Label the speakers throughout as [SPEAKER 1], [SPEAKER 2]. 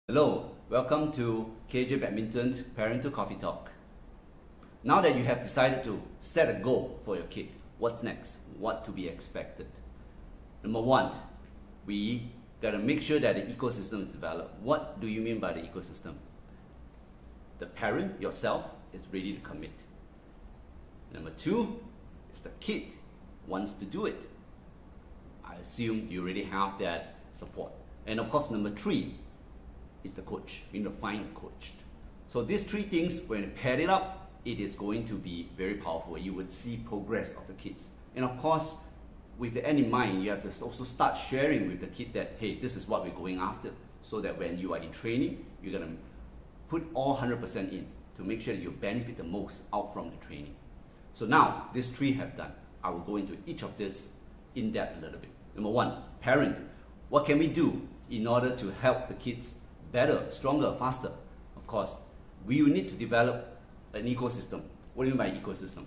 [SPEAKER 1] Hello, welcome to KJ Badminton's Parental Coffee Talk. Now that you have decided to set a goal for your kid, what's next? What to be expected? Number one, we gotta make sure that the ecosystem is developed. What do you mean by the ecosystem? The parent, yourself, is ready to commit. Number two, is the kid wants to do it. I assume you already have that support. And of course, number three, is the coach. You need to find a coach. So these three things, when you pair it up, it is going to be very powerful. You would see progress of the kids. And of course, with the end in mind, you have to also start sharing with the kid that, hey, this is what we're going after. So that when you are in training, you're gonna put all 100% in to make sure that you benefit the most out from the training. So now, these three have done. I will go into each of this in depth a little bit. Number one, parent. What can we do in order to help the kids better, stronger, faster? Of course, we will need to develop an ecosystem. What do you mean by ecosystem?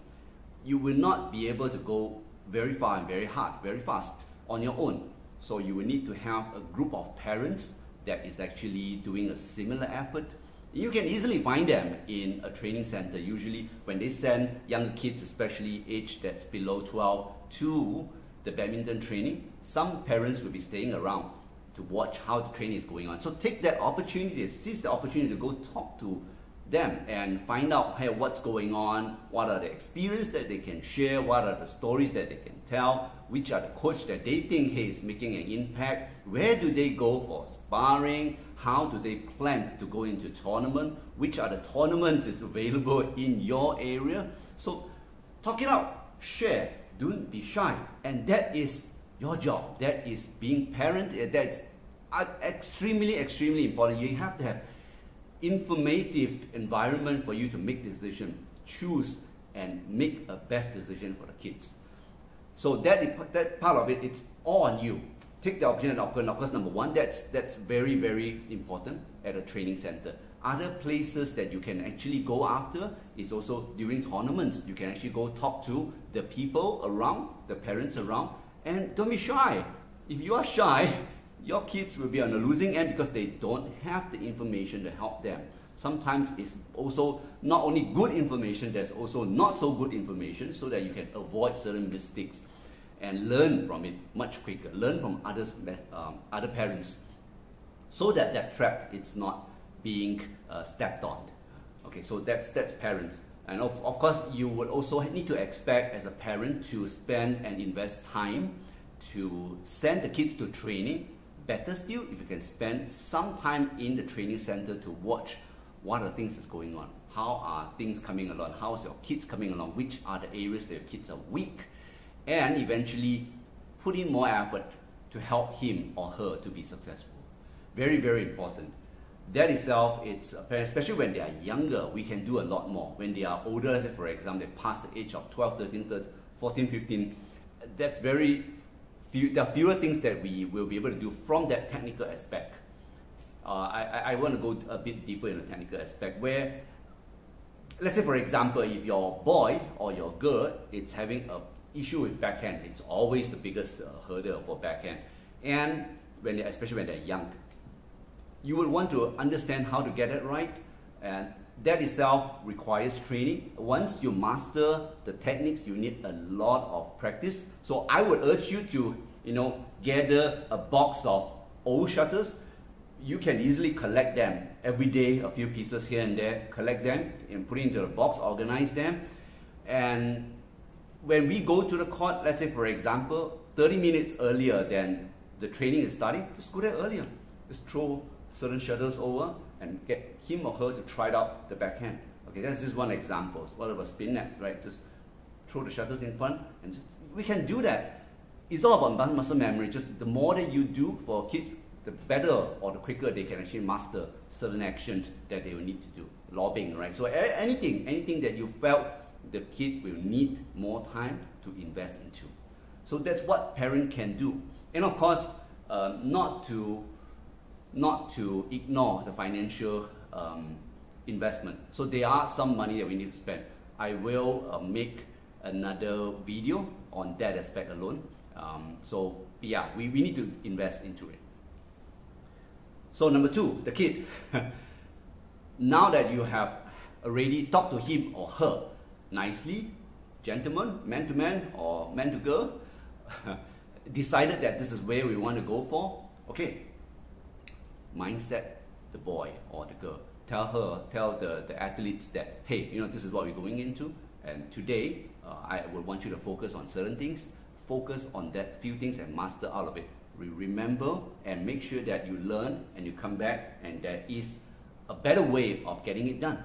[SPEAKER 1] You will not be able to go very far and very hard, very fast on your own. So you will need to have a group of parents that is actually doing a similar effort. You can easily find them in a training center. Usually when they send young kids, especially age that's below 12, to the badminton training, some parents will be staying around to watch how the training is going on. So take that opportunity, seize the opportunity to go talk to them and find out, hey, what's going on, what are the experiences that they can share, what are the stories that they can tell, which are the coach that they think, hey, is making an impact, where do they go for sparring, how do they plan to go into tournament, which are the tournaments is available in your area. So talk it out, share, don't be shy, and that is your job. That is being parent. That's extremely important. You have to have informative environment for you to make decision, choose and make a best decision for the kids. So that part of it, it's all on you. Take the opportunity. Of course, number one, that's very important at a training center. Other places that you can actually go after is also during tournaments. You can actually go talk to the people around, the parents around. And don't be shy. If you are shy, your kids will be on the losing end because they don't have the information to help them. Sometimes it's also not only good information, there's also not so good information, so that you can avoid certain mistakes and learn from it much quicker. Learn from other parents, so that that trap is not being stepped on. Okay, so that's parents. And of course, you would also need to expect as a parent to spend and invest time to send the kids to training. Better still, if you can spend some time in the training center to watch what are things that's going on. How are things coming along? How's your kids coming along? Which are the areas that your kids are weak? And eventually put in more effort to help him or her to be successful. Very important. That itself, it's especially when they are younger, we can do a lot more. When they are older, let's say for example, they pass the age of 12, 13, 14, 15, that's very few. There are fewer things that we will be able to do from that technical aspect. I want to go a bit deeper in the technical aspect where, let's say for example, if your boy or your girl is having an issue with backhand, it's always the biggest hurdle for backhand. And especially when they're young, you would want to understand how to get it right, and that itself requires training. Once you master the techniques, you need a lot of practice. So I would urge you to, gather a box of old shutters. You can easily collect them every day, a few pieces here and there, collect them and put it into the box, organize them. And when we go to the court, let's say for example, 30 minutes earlier than the training is starting, just go there earlier. Just throw certain shuttles over and get him or her to try out the backhand. Okay, that's just one example. What about spin nets, right? Just throw the shuttles in front and we can do that. It's all about muscle memory. Just the more that you do for kids, the better or the quicker they can actually master certain actions that they will need to do. Lobbing, right? So anything that you felt the kid will need more time to invest into. So that's what parent can do. And of course, not to ignore the financial investment. So there are some money that we need to spend. I will make another video on that aspect alone. So yeah, we need to invest into it. So number 2, the kid. Now that you have already talked to him or her nicely, gentleman, man to man or man to girl, decided that this is where we want to go for, okay, mindset the boy or the girl. Tell the athletes that, hey, you know, this is what we're going into, and today I would want you to focus on certain things, focus on that few things and master out of it. Remember and make sure that you learn and you come back and there is a better way of getting it done.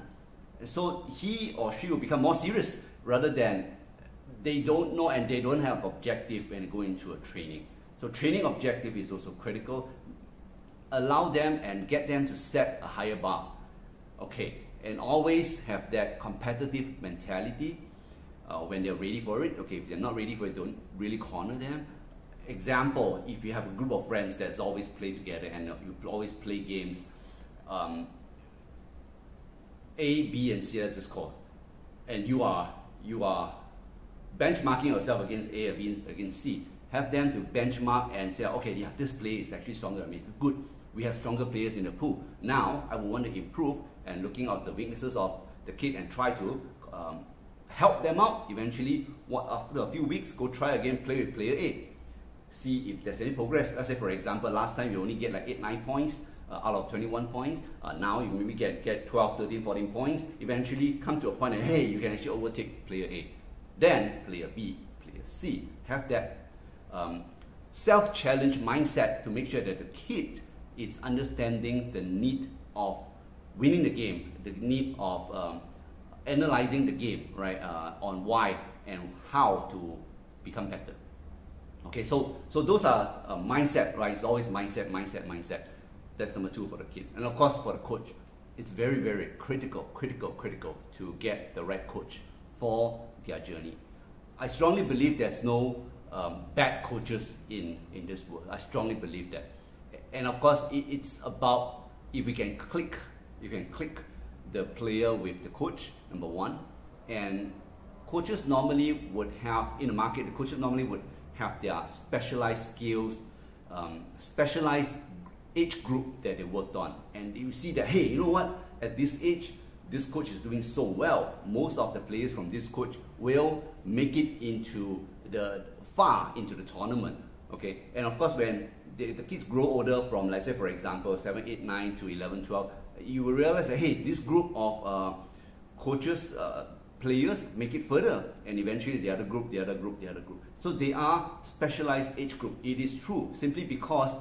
[SPEAKER 1] And so he or she will become more serious rather than they don't know and they don't have objective when they go into a training. So training objective is also critical. Allow them and get them to set a higher bar. Okay, and always have that competitive mentality when they're ready for it. Okay, if they're not ready for it, don't really corner them. Example, if you have a group of friends that's always play together and you always play games, A, B, and C, let's just call, and you are benchmarking yourself against A or B against C. Have them to benchmark and say, okay, yeah, this player is actually stronger than me. Good, we have stronger players in the pool. Now I will want to improve and looking at the weaknesses of the kid and try to help them out. Eventually, after a few weeks, go try again, play with player A. See if there's any progress. Let's say, for example, last time you only get like 8-9 points out of 21 points. Now you maybe get 12, 13, 14 points. Eventually come to a point that, hey, you can actually overtake player A. Then player B, player C. Have that self-challenge mindset to make sure that the kid is understanding the need of winning the game, the need of analyzing the game, right, on why and how to become better. Okay, so those are mindset, right? It's always mindset. That's number 2 for the kid. And of course for the coach, it's very, very critical to get the right coach for their journey. I strongly believe there's no bad coaches in this world. I strongly believe that. And of course, it's about if we can click the player with the coach, number 1. And coaches normally would have, in the market, the coaches normally would have their specialized skills, specialized age group that they worked on. And you see that, hey, you know what, at this age, this coach is doing so well. Most of the players from this coach will make it into far into the tournament. Okay, and of course when the kids grow older from, let's say for example 7, 8, 9 to 11, 12, you will realize that, hey, this group of coaches, players make it further, and eventually the other group. So they are specialized age group. It is true, simply because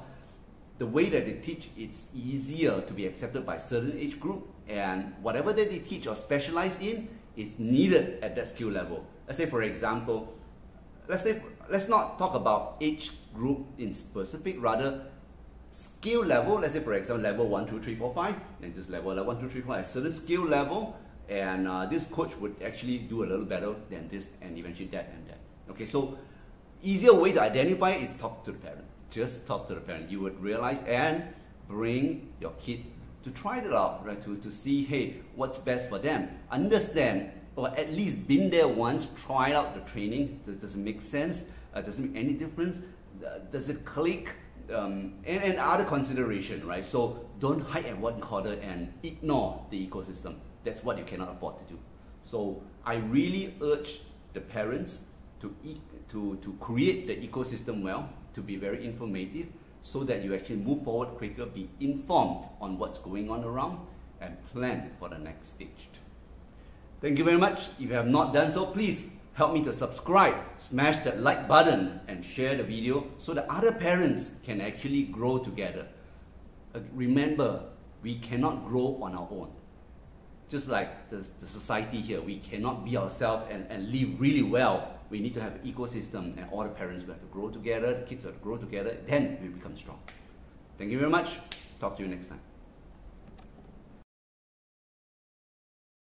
[SPEAKER 1] the way that they teach, it's easier to be accepted by certain age group, and whatever that they teach or specialize in is needed at that skill level. Let's say for example, let's not talk about age group in specific, rather skill level. Let's say for example level 1, 2, 3, 4, 5, and just level 1, 2, 3, 4, a certain skill level, and this coach would actually do a little better than this, and eventually that and that. Okay, so easier way to identify is talk to the parent. Just talk to the parent. You would realize and bring your kid to try it out, right? To see, hey, what's best for them. Understand, or at least been there once, try out the training. Does it make sense? Does it make any difference? Does it click? And other consideration, right? So don't hide at one corner and ignore the ecosystem. That's what you cannot afford to do. So I really urge the parents to create the ecosystem well, to be very informative, so that you actually move forward quicker, be informed on what's going on around, and plan for the next stage. Thank you very much. If you have not done so, please help me to subscribe, smash that like button, and share the video so that other parents can actually grow together. Remember, we cannot grow on our own. Just like the society here, we cannot be ourselves and live really well. We need to have an ecosystem, and all the parents will have to grow together, the kids will have to grow together, then we become strong. Thank you very much. Talk to you next time.